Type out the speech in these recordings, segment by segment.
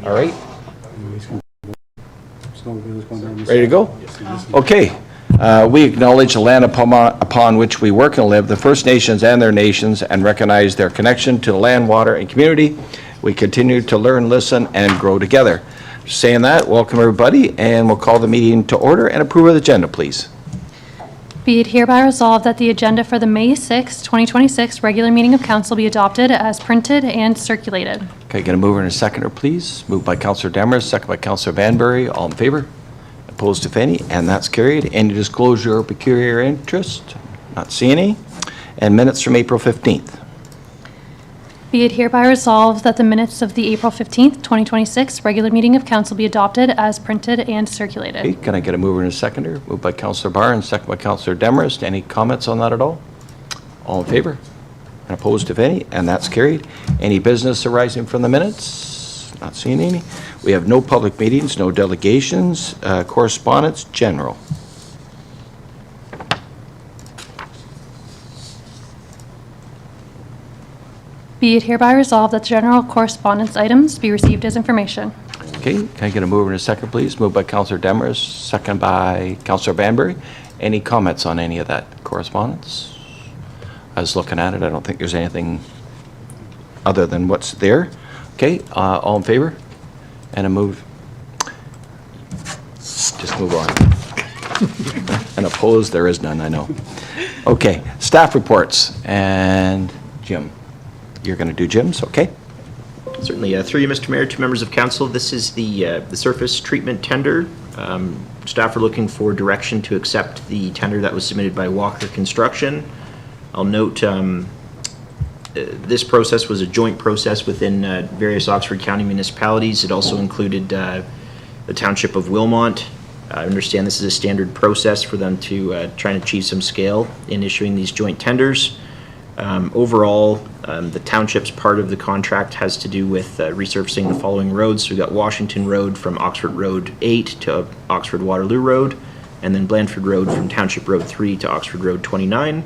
All right. Ready to go? Okay. We acknowledge the land upon which we work and live, the First Nations and their nations, and recognize their connection to the land, water, and community. We continue to learn, listen, and grow together. Saying that, welcome everybody, and we'll call the meeting to order and approve of the agenda, please. Be it hereby resolved that the agenda for the May 6, 2026 regular meeting of council be adopted as printed and circulated. Okay, get a mover and a seconder, please. Moved by Councillor Demers, second by Councillor Vanbury. All in favor? Opposed, if any, and that's carried. Any disclosure or peculiar interest? Not seeing any. And minutes from April 15th. Be it hereby resolved that the minutes of the April 15th, 2026 regular meeting of council be adopted as printed and circulated. Okay, can I get a mover and a seconder? Moved by Councillor Barnes, second by Councillor Demers. Any comments on that at all? All in favor? And opposed, if any, and that's carried. Any business arising from the minutes? Not seeing any. We have no public meetings, no delegations, correspondence, general. Be it hereby resolved that general correspondence items be received as information. Okay, can I get a mover and a second, please? Moved by Councillor Demers, second by Councillor Vanbury. Any comments on any of that correspondence? I was looking at it. I don't think there's anything other than what's there. Okay, all in favor? And a move. Just move on. And opposed, there is none, I know. Okay, staff reports. And Jim. You're going to do Jim's, okay? Certainly. Through you, Mr. Mayor, to members of council, this is the surface treatment tender. Staff are looking for direction to accept the tender that was submitted by Walker Construction. I'll note this process was a joint process within various Oxford County municipalities. It also included the Township of Wilmot. I understand this is a standard process for them to try and achieve some scale in issuing these joint tenders. Overall, the township's part of the contract has to do with resurfacing the following roads. So we've got Washington Road from Oxford Road 8 to Oxford Waterloo Road, and then Blandford Road from Township Road 3 to Oxford Road 29.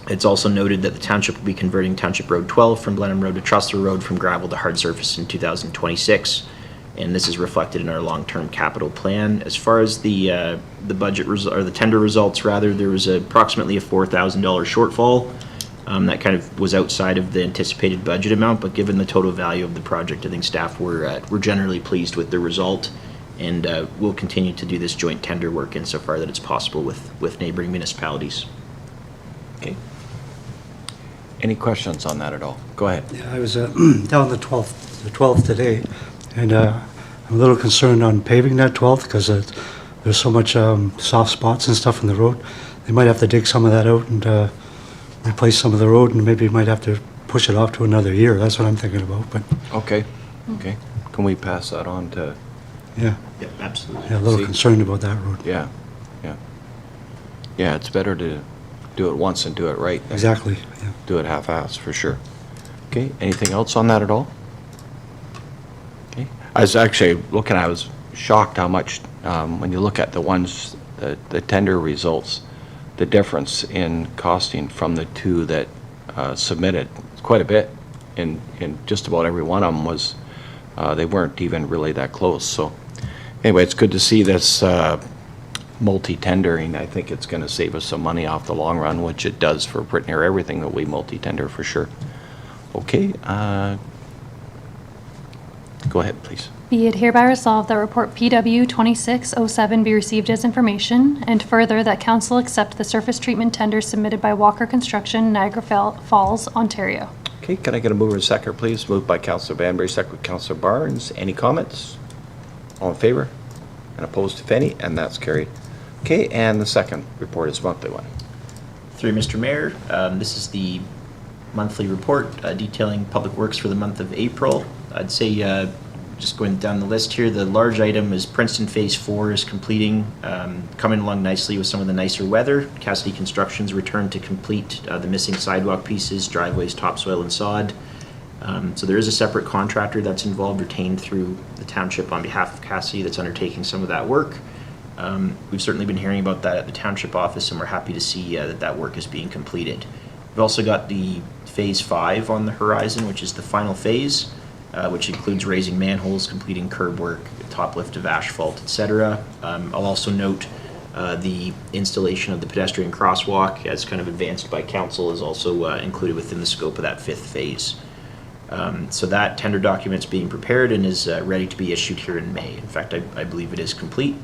It's also noted that the township will be converting Township Road 12 from Blenheim Road to Trustler Road from gravel to hard surface in 2026. And this is reflected in our long-term capital plan. As far as the budget or the tender results, rather, there was approximately a $4,000 shortfall that kind of was outside of the anticipated budget amount. But given the total value of the project, I think staff were generally pleased with the result, and we'll continue to do this joint tender work insofar that it's possible with neighboring municipalities. Okay. Any questions on that at all? Go ahead. Yeah, I was down the 12th today, and I'm a little concerned on paving that 12th because there's so much soft spots and stuff in the road. They might have to dig some of that out and replace some of the road, and maybe might have to push it off to another year. That's what I'm thinking about. But Okay. Okay. Can we pass that on to? yeah, Yeah, absolutely. yeah, a little See? concerned about that road. Yeah. Yeah. Yeah, it's better to do it once and do it right. Exactly. Yeah. Do it half-assed for sure. Okay. Anything else on that at all? Okay. I was actually looking. I was shocked how much when you look at the ones the tender results, the difference in costing from the two that submitted. It's quite a bit. In just about every one of them was they weren't even really that close. So anyway, it's good to see this multi-tendering. I think it's going to save us some money off the long run, which it does for pretty near everything that we multi-tender for sure. Okay. Go ahead, please. Be it hereby resolved that report PW 2607 be received as information, and further that council accept the surface treatment tender submitted by Walker Construction, Niagara Falls, Ontario. Okay, can I get a mover and seconder, please? Moved by Councillor Vanbury, second by Councillor Barnes. Any comments? All in favor? And opposed, if any? And that's carried. Okay, and the second report is monthly one. Through Mr. Mayor, this is the monthly report detailing public works for the month of April. I'd say, just going down the list here, the large item is Princeton Phase 4 is completing, coming along nicely with some of the nicer weather. Cassidy Construction's returned to complete the missing sidewalk pieces, driveways, topsoil, and sod. So there is a separate contractor that's involved, retained through the township on behalf of Cassidy, that's undertaking some of that work. We've certainly been hearing about that at the township office, and we're happy to see that work is being completed. We've also got the Phase 5 on the horizon, which is the final phase, which includes raising manholes, completing curb work, top lift of asphalt, etc. I'll also note the installation of the pedestrian crosswalk, as kind of advanced by council, is also included within the scope of that 5th phase. So that tender document's being prepared and is ready to be issued here in May. In fact, I believe it is complete.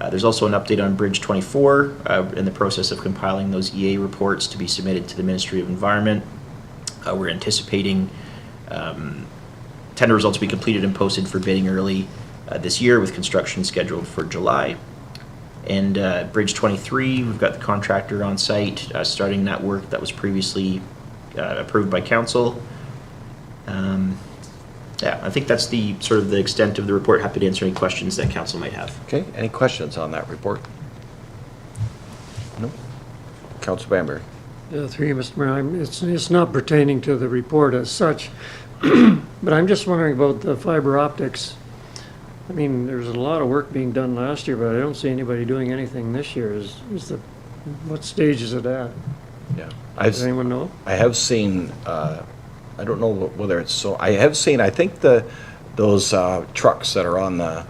There's also an update on Bridge 24 in the process of compiling those EA reports to be submitted to the Ministry of Environment. We're anticipating tender results to be completed and posted for bidding early this year, with construction scheduled for July. And Bridge 23, we've got the contractor on site starting that work that was previously approved by council. Yeah, I think that's the sort of the extent of the report. Happy to answer any questions that council might have. Okay, any questions on that report? No? Councilor Bambury? Through you, Mr. Mayor, it's not pertaining to the report as such, but I'm just wondering about the fiber optics. I mean, there's a lot of work being done last year, but I don't see anybody doing anything this year. What stage is it at? Yeah. Does anyone know? I have seen, I don't know whether it's so, I have seen, I think those trucks that are on the,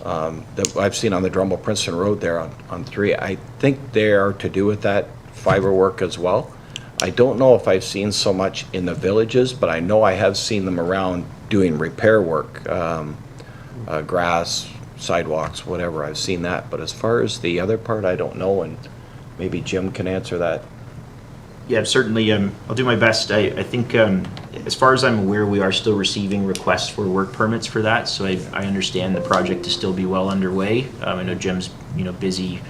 that I've seen on the Drumble-Princeton Road there on 3, I think they are to do with that fiber work as well. I don't know if I've seen so much in the villages, but I know I have seen them around doing repair work, grass, sidewalks, whatever, I've seen that. But as far as the other part, I don't know, and maybe Jim can answer that. Yeah, certainly. I'll do my best. I think, as far as I'm aware, we are still receiving requests for work permits for that. So I understand the project to still be well underway. I know Jim's busy,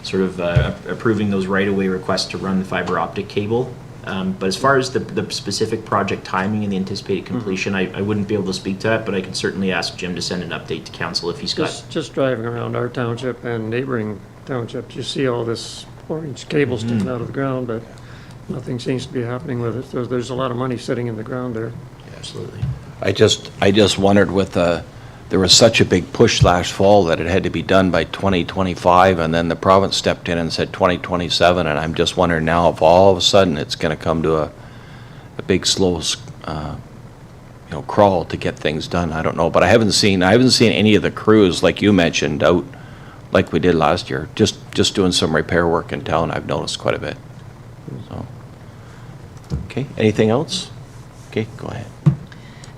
sort of approving those right-of-way requests to run the fiber optic cable. But as far as the specific project timing and the anticipated completion, I wouldn't be able to speak to that. But I can certainly ask Jim to send an update to council if he's got. Just driving around our township and neighboring townships, you see all this orange cable sticking out of the ground, but nothing seems to be happening with it. So there's a lot of money sitting in the ground there. Yeah, absolutely. I just wondered with there was such a big push last fall that it had to be done by 2025, and then the province stepped in and said 2027, and I'm just wondering now if all of a sudden it's going to come to a big slow crawl to get things done. I don't know, but I haven't seen any of the crews like you mentioned out like we did last year. Just doing some repair work in town. I've noticed quite a bit. So, okay, anything else? Okay, go ahead.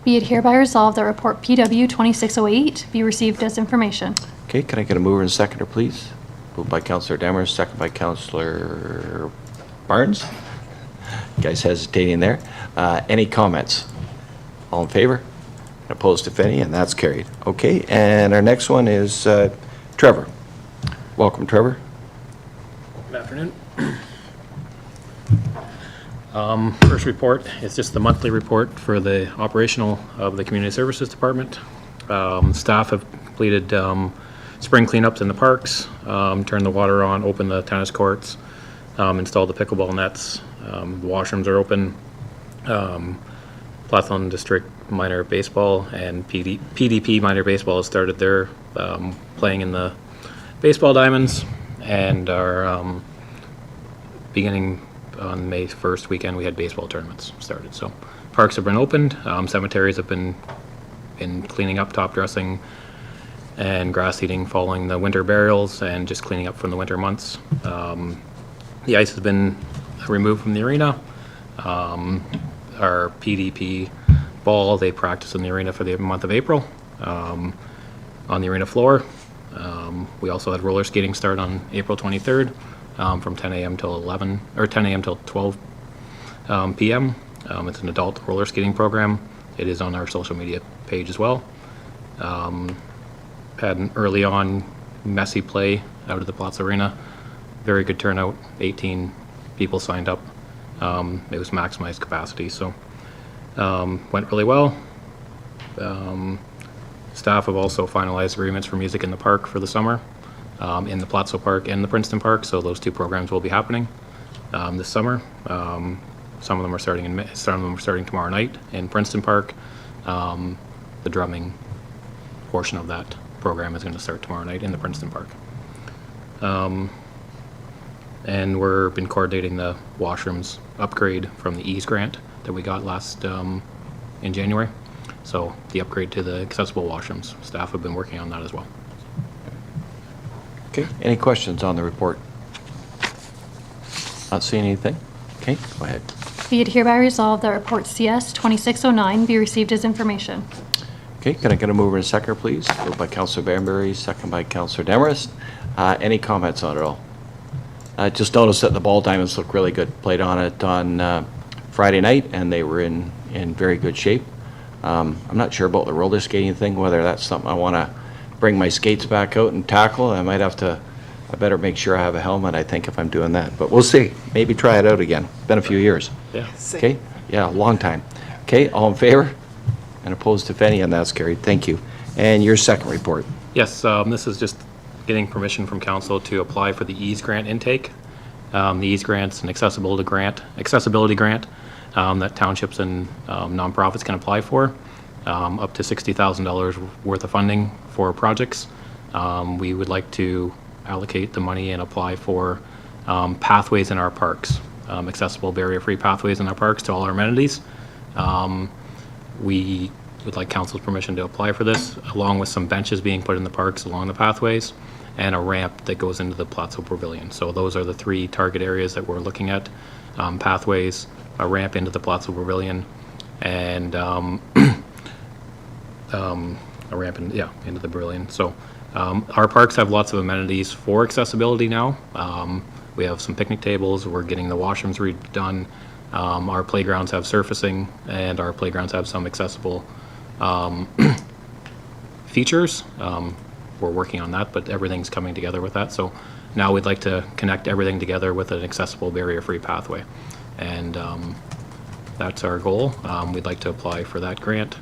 Be it hereby resolved that report PW 2608 be received as information. Okay, can I get a mover and seconder, please? Moved by Councillor Demers, second by Councillor Barnes. You guys hesitating there. Any comments? All in favor? Opposed, if any, and that's carried. Okay, and our next one is Trevor. Welcome, Trevor. Good afternoon. First report is just the monthly report for the operational of the Community Services Department. Staff have completed spring cleanups in the parks, turned the water on, opened the tennis courts, installed the pickleball nets. The washrooms are open. Plathlon District Minor Baseball and PDP Minor Baseball has started their playing in the baseball diamonds, and are beginning on May 1st weekend. We had baseball tournaments started. So parks have been opened. Cemeteries have been cleaning up, top dressing, and grass seeding following the winter burials, and just cleaning up from the winter months. The ice has been removed from the arena. Our PDP ball, they practice in the arena for the month of April on the arena floor. We also had roller skating start on April 23rd from 10 a.m. till 11, or 10 a.m. till 12 p.m. It's an adult roller skating program. It is on our social media page as well. Had an early on messy play out of the Platz Arena. Very good turnout, 18 people signed up. It was maximized capacity, so went really well. Staff have also finalized agreements for music in the park for the summer, in the Platzo Park and the Princeton Park, so those two programs will be happening this summer. Some of them are starting in May, some of them are starting tomorrow night in Princeton Park. The drumming portion of that program is going to start tomorrow night in the Princeton Park. And we're been coordinating the washrooms upgrade from the ease grant that we got last, in January. So the upgrade to the accessible washrooms, staff have been working on that as well. Okay, any questions on the report? Not seeing anything? Okay, go ahead. Be it hereby resolved that report CS 2609 be received as information. Okay, can I get a mover and second, please? Moved by Councillor Banbury, second by Councillor Demarest. Any comments on it all? Just noticed that the ball diamonds look really good. Played on it on Friday night, and they were in very good shape. I'm not sure about the roller skating thing, whether that's something I want to bring my skates back out and tackle. I better make sure I have a helmet, I think, if I'm doing that. But we'll see. Maybe try it out again. Been a few years. Yeah. Okay? Yeah, a long time. Okay, all in favor? And opposed, if any, and that's carried. Thank you. And your second report. Yes, this is just getting permission from council to apply for the ease grant intake. The ease grant's an accessibility grant that townships and nonprofits can apply for, up to $60,000 worth of funding for projects. We would like to allocate the money and apply for pathways in our parks, accessible barrier-free pathways in our parks to all our amenities. We would like council's permission to apply for this, along with some benches being put in the parks along the pathways and a ramp that goes into the Plateau Pavilion. So those are the three target areas that we're looking at: pathways, a ramp into the Plateau Pavilion, and a ramp into the pavilion. So our parks have lots of amenities for accessibility now. We have some picnic tables. We're getting the washrooms redone. Our playgrounds have surfacing, and our playgrounds have some accessible features. We're working on that, but everything's coming together with that. So now we'd like to connect everything together with an accessible barrier-free pathway. And that's our goal. We'd like to apply for that grant.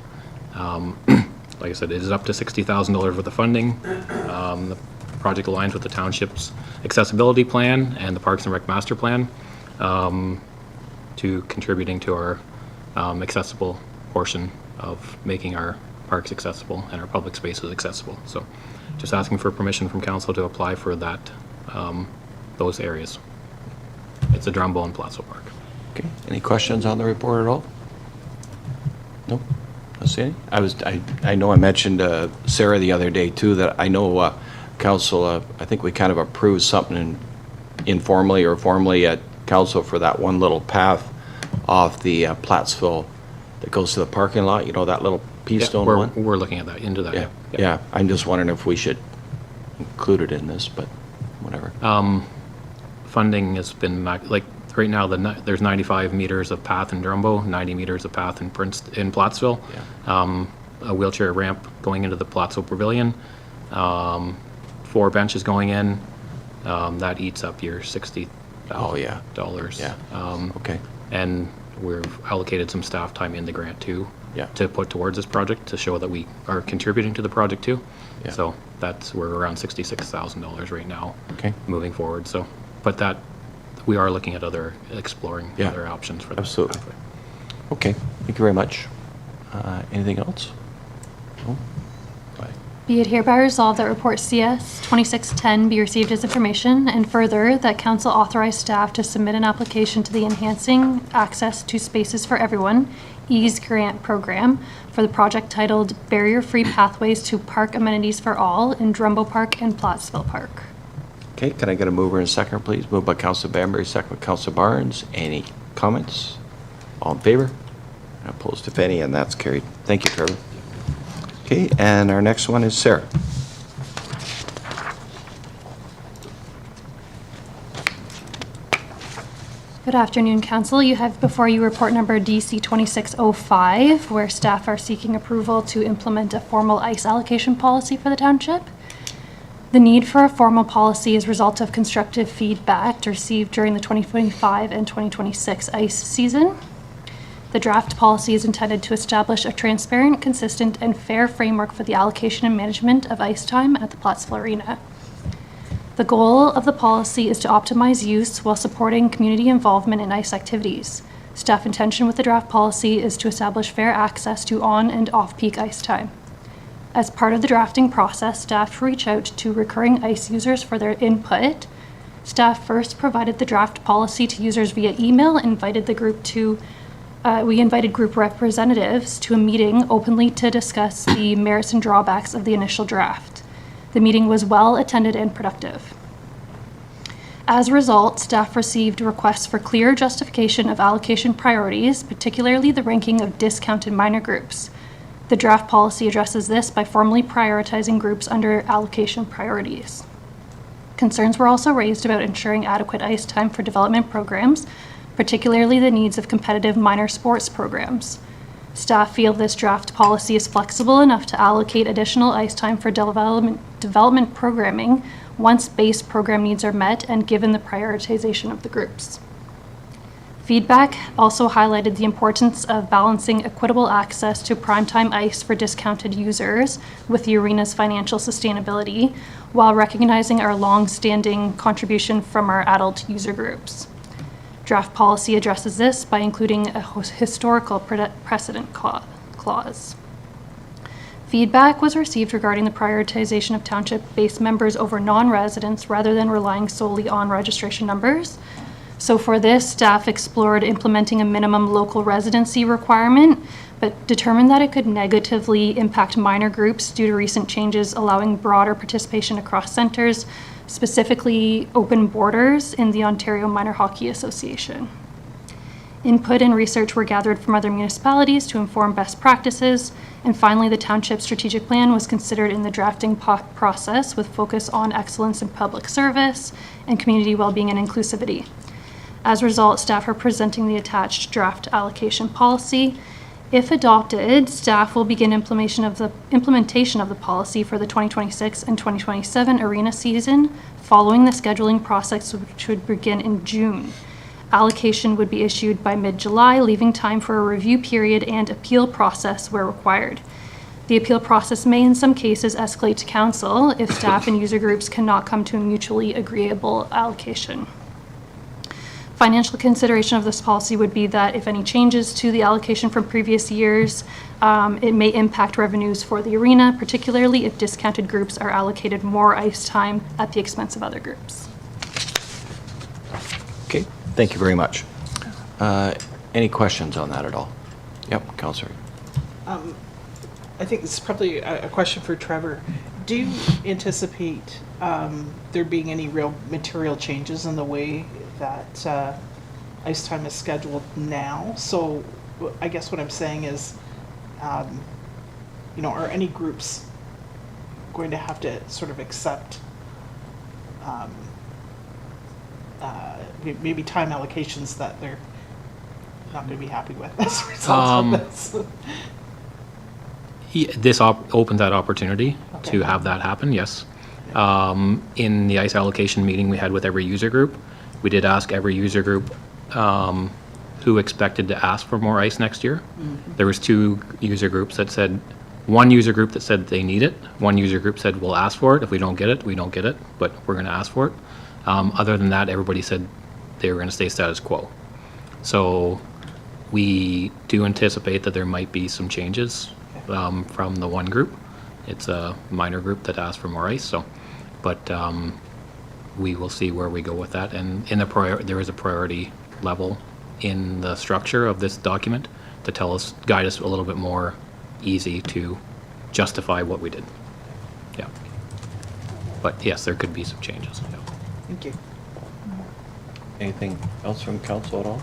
Like I said, it is up to $60,000 worth of funding. The project aligns with the township's accessibility plan and the Parks and Rec master plan, to contributing to our accessible portion of making our parks accessible and our public spaces accessible. So just asking for permission from council to apply for that, those areas. It's a Drumbo and Plateau Park. Okay, any questions on the report at all? No? I see any? I know I mentioned Sarah the other day too, that I know council, I think we kind of approved something informally or formally at council for that one little path off the Plattsville that goes to the parking lot, you know, that little pea stone one? We're looking at that, into that. Yeah, I'm just wondering if we should include it in this, but whatever. Funding has been, like, right now, there's 95 meters of path in Drumbo, 90 meters of path in Plattsville. Yeah. A wheelchair ramp going into the Plateau Pavilion, 4 benches going in, that eats up your $60,000. Oh, yeah. Yeah. Okay. And we've allocated some staff time in the grant too. Yeah. To put towards this project, to show that we are contributing to the project too. Yeah. So we're around $66,000 right now. Okay. Moving forward, so, but that, we are looking at exploring Yeah. other options for that. Absolutely. pathway. Okay, thank you very much. Anything else? No? Bye. Be it hereby resolved that report CS 2610 be received as information, and further, that council authorize staff to submit an application to the Enhancing Access to Spaces for Everyone EASE Grant Program for the project titled Barrier-Free Pathways to Park Amenities for All in Drumbo Park and Plattsville Park. Okay, can I get a mover and a second, please? Moved by Councilor Banbury, second by Councilor Barnes. Any comments? All in favor? Opposed, if any, and that's carried. Thank you, Trevor. Okay, and our next one is Sarah. Good afternoon, Council. You have before you report number DC 2605, where staff are seeking approval to implement a formal ice allocation policy for the township. The need for a formal policy is a result of constructive feedback received during the 2025 and 2026 ice season. The draft policy is intended to establish a transparent, consistent, and fair framework for the allocation and management of ice time at the Plattsville Arena. The goal of the policy is to optimize use while supporting community involvement in ice activities. Staff intention with the draft policy is to establish fair access to on and off-peak ice time. As part of the drafting process, staff reach out to recurring ice users for their input. Staff first provided the draft policy to users via email, we invited group representatives to a meeting openly to discuss the merits and drawbacks of the initial draft. The meeting was well attended and productive. As a result, staff received requests for clear justification of allocation priorities, particularly the ranking of discounted minor groups. The draft policy addresses this by formally prioritizing groups under allocation priorities. Concerns were also raised about ensuring adequate ice time for development programs, particularly the needs of competitive minor sports programs. Staff feel this draft policy is flexible enough to allocate additional ice time for development programming once base program needs are met and given the prioritization of the groups. Feedback also highlighted the importance of balancing equitable access to primetime ice for discounted users with the arena's financial sustainability, while recognizing our long-standing contribution from our adult user groups. Draft policy addresses this by including a historical precedent clause. Feedback was received regarding the prioritization of township-based members over non-residents rather than relying solely on registration numbers. So for this, staff explored implementing a minimum local residency requirement, but determined that it could negatively impact minor groups due to recent changes allowing broader participation across centres, specifically open borders in the Ontario Minor Hockey Association. Input and research were gathered from other municipalities to inform best practices, and finally the township strategic plan was considered in the drafting process with focus on excellence in public service and community well-being and inclusivity. As a result, staff are presenting the attached draft allocation policy. If adopted, staff will begin implementation of the policy for the 2026 and 2027 arena season following the scheduling process, which would begin in June. Allocation would be issued by mid-July, leaving time for a review period and appeal process where required. The appeal process may in some cases escalate to council if staff and user groups cannot come to a mutually agreeable allocation. Financial consideration of this policy would be that if any changes to the allocation from previous years, it may impact revenues for the arena, particularly if discounted groups are allocated more ice time at the expense of other groups. Okay, thank you very much. Any questions on that at all? Yep, Councillor. I think this is probably a question for Trevor. Do you anticipate there being any real material changes in the way that ice time is scheduled now? So I guess what I'm saying is, are any groups going to have to sort of accept maybe time allocations that they're not going to be happy with as a result of this? This opens that opportunity to have that happen, yes. In the ice allocation meeting we had with every user group, we did ask every user group who expected to ask for more ice next year. Mm-hmm. There was two user groups that said, one user group that said they need it, one user group said we'll ask for it, if we don't get it, we don't get it, but we're going to ask for it. Other than that, everybody said they were going to stay status quo. So we do anticipate that there might be some changes from the one group. It's a minor group that asked for more ice, so, but we will see where we go with that. And in the there is a priority level in the structure of this document to guide us a little bit more easy to justify what we did. Yeah. But yes, there could be some changes. Yeah. Thank you. Anything else from council at all?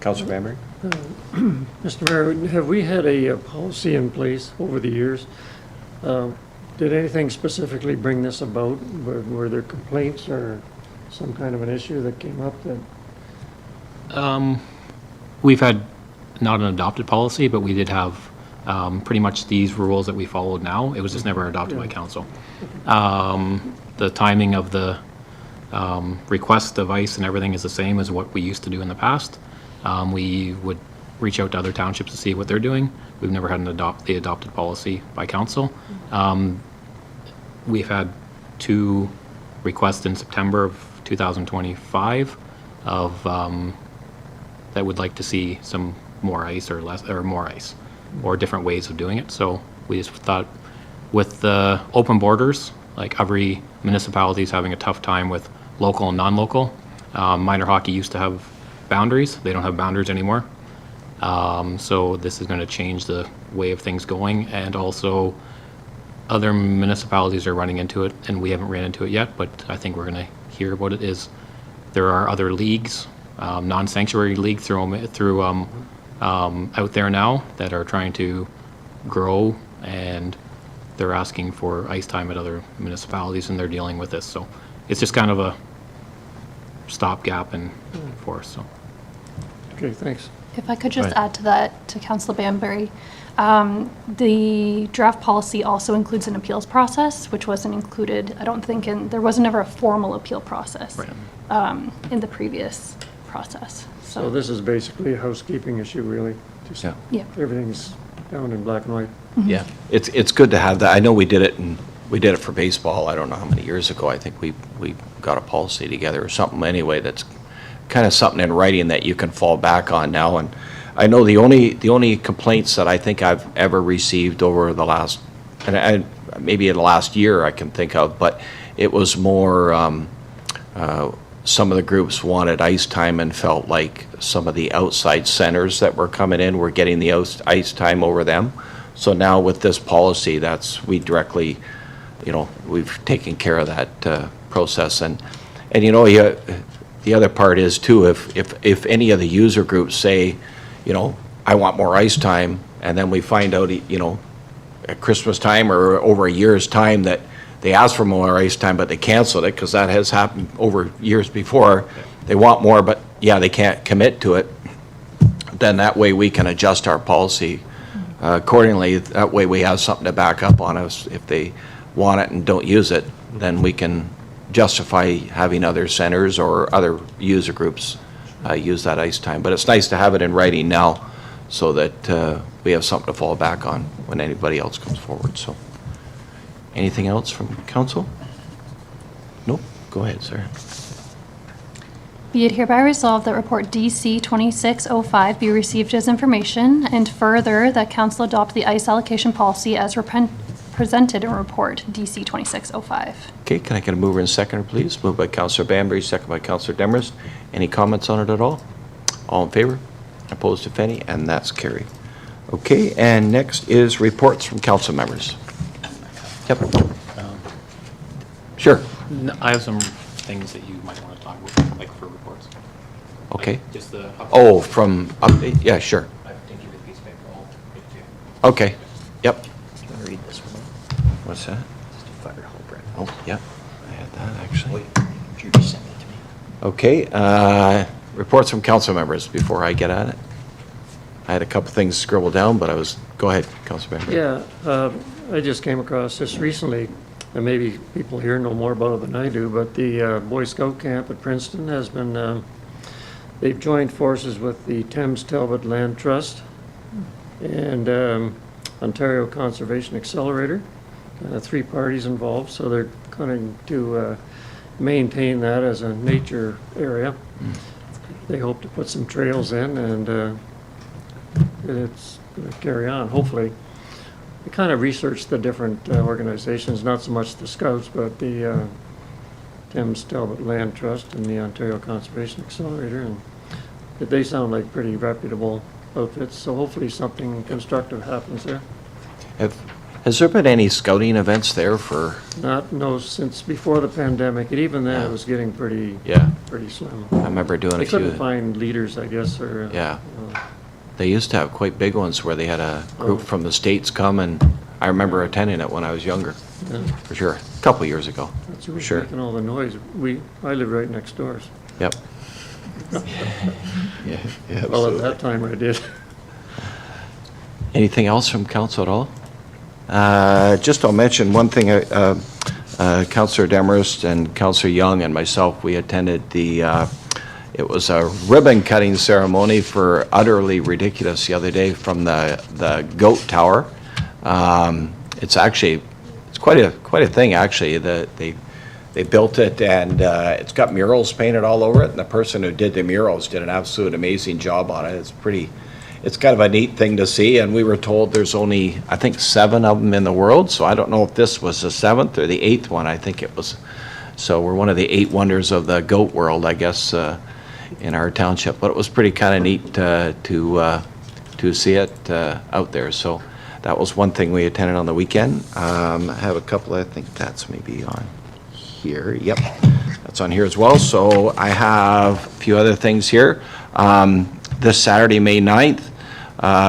Councillor Bambury? Mr. Mayor, have we had a policy in place over the years? Did anything specifically bring this about? Were there complaints or some kind of an issue that came up that? We've had not an adopted policy, but we did have pretty much these rules that we followed now. It was just never adopted by council. The timing of the request of ice and everything is the same as what we used to do in the past. We would reach out to other townships to see what they're doing. We've never had the adopted policy by council. We've had 2 requests in September of 2025 of that would like to see some more ice or less, or more ice, or different ways of doing it. So we just thought with the open borders, like every municipality is having a tough time with local and non-local. Minor hockey used to have boundaries. They don't have boundaries anymore. So this is going to change the way of things going, and also other municipalities are running into it, and we haven't ran into it yet, but I think we're going to hear about it, is there are other leagues, non-sanctuary league through out there now that are trying to grow, and they're asking for ice time at other municipalities, and they're dealing with this. So it's just kind of a stopgap and for us, so. Okay, thanks. If I could just Right. add to that, to Councillor Banbury, the draft policy also includes an appeals process, which wasn't included, I don't think, there wasn't ever a formal appeal process in the previous process. So this is basically a housekeeping issue, really. Just Yeah. Yeah. everything's down in black and white. Yeah, it's good to have that. I know we did it for baseball, I don't know how many years ago. I think we got a policy together or something anyway that's kind of something in writing that you can fall back on now. And I know the only complaints that I think I've ever received over the last, and maybe in the last year I can think of, but it was more, some of the groups wanted ice time and felt like some of the outside centers that were coming in were getting the ice time over them. So now with this policy, we directly, we've taken care of that process. And the other part is too, if any of the user groups say, I want more ice time, and then we find out, at Christmas time or over a year's time that they asked for more ice time, but they canceled it, because that has happened over years before. They want more, but they can't commit to it. Then that way we can adjust our policy accordingly. That way we have something to back up on us. If they want it and don't use it, then we can justify having other centers or other user groups use that ice time. But it's nice to have it in writing now, so that we have something to fall back on when anybody else comes forward. So, anything else from council? Nope. Go ahead, sir. Be it hereby resolved that report DC 2605 be received as information, and further that council adopt the ice allocation policy as presented in report DC 2605. Okay, can I get a mover and seconder, please? Moved by Councillor Banbury, second by Councillor Demers. Any comments on it at all? All in favor? Opposed, if any? And that's carried. Okay, and next is reports from council members. Yep. Sure. I have some things that you might want to talk about, like for reports. Okay. Like just the update. Oh, from update? Yeah, sure. I think you did a piece of paper. I'll give it to you. Okay. Yep. Do you want to read this one? What's that? Just a fire hydrant. Oh, yep. I had that actually. You just sent it to me. Okay, reports from council members before I get at it. I had a couple things scribbled down, but go ahead, Councilor Banbury. Yeah, I just came across this recently, and maybe people here know more about it than I do, but the Boy Scout camp at Princeton has been, they've joined forces with the Thames Talbot Land Trust and Ontario Conservation Accelerator, three parties involved, so they're going to maintain that as a nature area. They hope to put some trails in, and it's going to carry on, hopefully. We kind of researched the different organizations, not so much the Scouts, but the Thames Talbot Land Trust and the Ontario Conservation Accelerator, and they sound like pretty reputable outfits, so hopefully something constructive happens there. Has there been any scouting events there for? No, since before the pandemic, and even then it was getting pretty slim. I remember doing They a few. couldn't find leaders, I guess, or. Yeah. They used to have quite big ones where they had a group from the States come, and I remember attending it when I was younger, Yeah, for sure. A couple years ago, that's for who's sure. making all the noise. I live right next door. Yep. Yeah, Well, at that time I did. Anything else from council at all? Just I'll mention one thing, Councillor Demers and Councillor Young and myself, we attended it was a ribbon cutting ceremony for Utterly Ridiculous the other day from the Goat Tower. It's quite a thing actually. They built it, and it's got murals painted all over it, and the person who did the murals did an absolute amazing job on it. It's kind of a neat thing to see, and we were told there's only, I think, 7 of them in the world, so I don't know if this was the 7th or the 8th one. I think it was So we're one of the 8 wonders of the goat world, I guess, in our township. But it was pretty kind of neat to see it out there. So that was one thing we attended on the weekend. I have a couple, I think that's maybe on here. Yep, that's on here as well. So I have a few other things here. This Saturday, May 9th,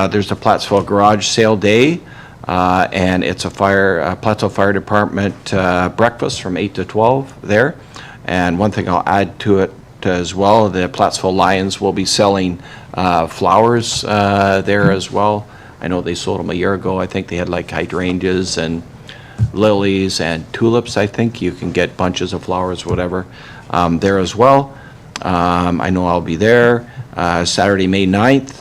there's the Plattsville Garage Sale Day, and it's a Plattsville Fire Department breakfast from 8 to 12 there. And one thing I'll add to it as well, the Plattsville Lions will be selling flowers there as well. I know they sold them a year ago. I think they had like hydrangeas and lilies and tulips. I think you can get bunches of flowers, whatever, there as well. I know I'll be there. Saturday, May 9th,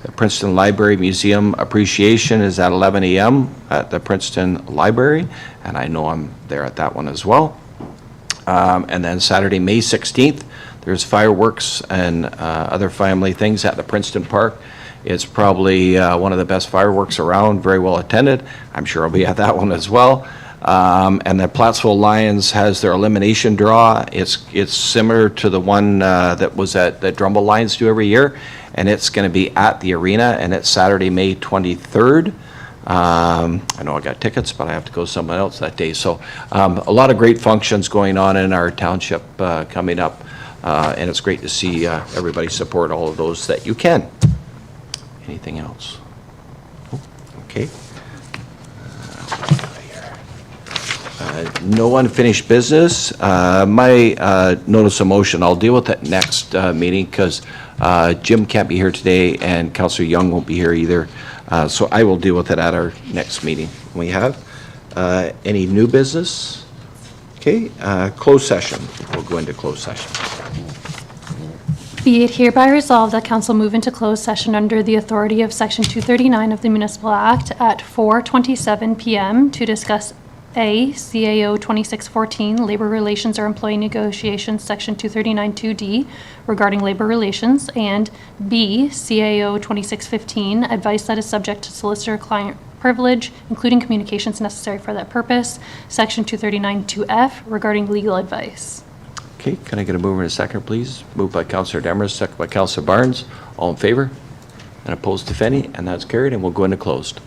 the Princeton Library Museum Appreciation is at 11 a.m. at the Princeton Library, and I know I'm there at that one as well. And then Saturday, May 16th, there's fireworks and other family things at the Princeton Park. It's probably one of the best fireworks around, very well attended. I'm sure I'll be at that one as well. And the Plattsville Lions has their elimination draw. It's similar to the one that was at the Drumble Lions do every year, and it's going to be at the arena, and it's Saturday, May 23rd. I know I got tickets, but I have to go somewhere else that day. So a lot of great functions going on in our township coming up, and it's great to see everybody support all of those that you can. Anything else? Okay. No unfinished business. My notice of motion, I'll deal with that next meeting because Jim can't be here today and Councillor Young won't be here either. So I will deal with it at our next meeting. We have any new business? Okay, closed session. We'll go into closed session. Be it hereby resolved that council move into closed session under the authority of Section 239 of the Municipal Act at 4:27 p.m. to discuss A, CAO 2614, Labor Relations or Employee Negotiations, Section 239-2D, regarding labor relations, and B, CAO 2615, advice that is subject to solicitor-client privilege, including communications necessary for that purpose, Section 239-2F, regarding legal advice. Okay, can I get a mover and a second, please? Moved by Councillor Demers, second by Councillor Barnes. All in favor? And opposed, if any? And that's carried, and we'll go into closed.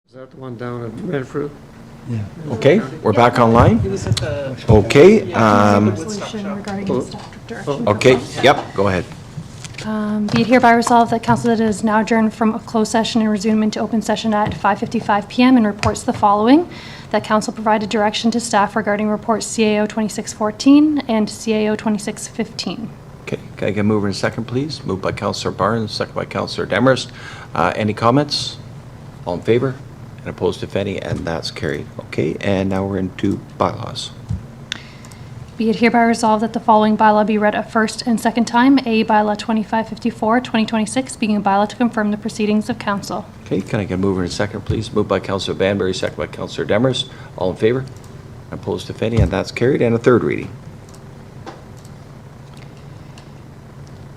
Is that the one down at Redford? Yeah. Okay, we're back online? It was at the. Okay, Resolution regarding the staff direction. okay, yep, go ahead. Be it hereby resolved that council that is now adjourned from a closed session and resumed into open session at 5:55 PM and reports the following: that council provided direction to staff regarding reports CAO 2614 and CAO 2615. Okay, can I get a mover and a second, please? Moved by Councillor Barnes, second by Councillor Demers. Any comments? All in favor? And opposed, if any, and that's carried. Okay, and now we're into bylaws. Be it hereby resolved that the following bylaw be read a first and second time. A, bylaw 2554, 2026, being a bylaw to confirm the proceedings of council. Okay, can I get a mover and a second, please? Moved by Councillor Banbury, second by Councillor Demers. All in favor? Opposed, if any, and that's carried. And a third reading.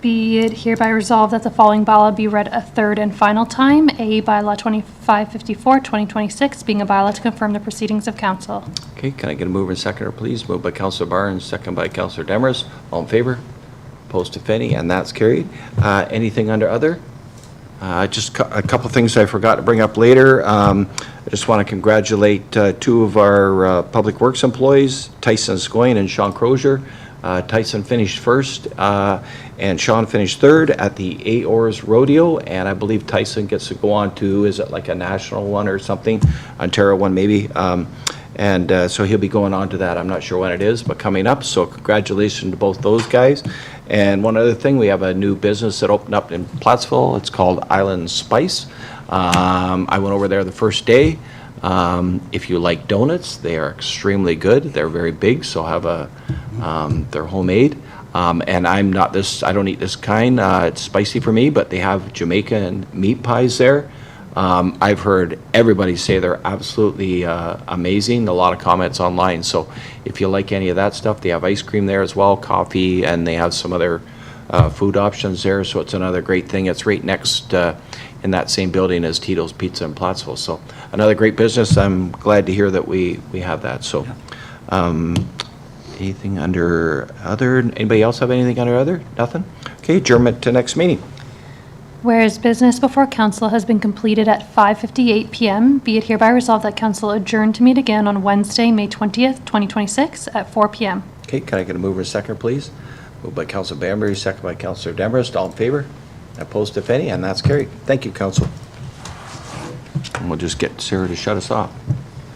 Be it hereby resolved that the following bylaw be read a third and final time. A, bylaw 2554, 2026, being a bylaw to confirm the proceedings of council. Okay, can I get a mover and seconder, please? Moved by Councillor Barnes, second by Councillor Demers. All in favor? Opposed, if any, and that's carried. Anything under other? Just a couple things I forgot to bring up later. I just want to congratulate two of our Public Works employees, Tyson Scoyne and Sean Crozier. Tyson finished first, and Sean finished third at the AORS Rodeo, and I believe Tyson gets to go on to, is it like a national one or something? Ontario one, maybe. So he'll be going on to that. I'm not sure when it is, but coming up. So congratulations to both those guys. And one other thing, we have a new business that opened up in Plattsville. It's called Island Spice. I went over there the first day. If you like donuts, they are extremely good. They're very big, so have they're homemade. And I don't eat this kind. It's spicy for me, but they have Jamaican meat pies there. I've heard everybody say they're absolutely amazing. A lot of comments online. So if you like any of that stuff, they have ice cream there as well, coffee, and they have some other food options there. So it's another great thing. It's right next in that same building as Tito's Pizza in Plattsville. So another great business. I'm glad to hear that we have that. So anything under other? Anybody else have anything under other? Nothing? Okay, adjournment to next meeting. Whereas business before council has been completed at 5:58 PM, be it hereby resolved that council adjourn to meet again on Wednesday, May 20th, 2026 at 4 PM. Okay, can I get a mover and second, please? Moved by Councillor Banbury, second by Councillor Demers. All in favor? Opposed, if any, and that's carried. Thank you, Council. And we'll just get Sarah to shut us off.